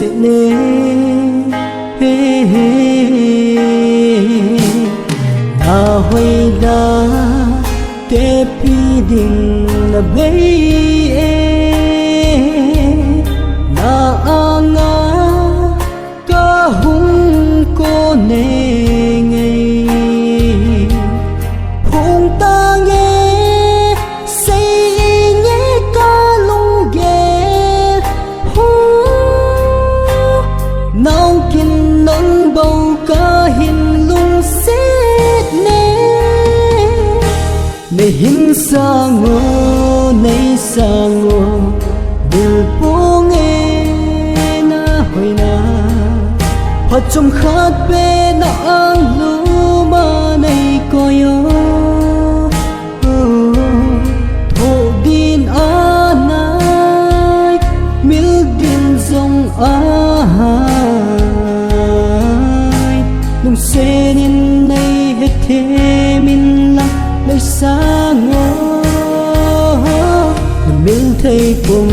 sẽ nê na hoy da te pi ding na bay na anga ka hung ko ne ngay hung ta nghe say nhé ca lung ghé nao kin nâng bầu ca hin lung xét nè ne hin sa ngô nei sa ngô điều bố nghe na hồi na hoạt trong khát bê na ang lu ma nei koyo thổ din a nai mil din dòng ai nung se nin nei hết thế min la lấy sa ngô mình thấy cùng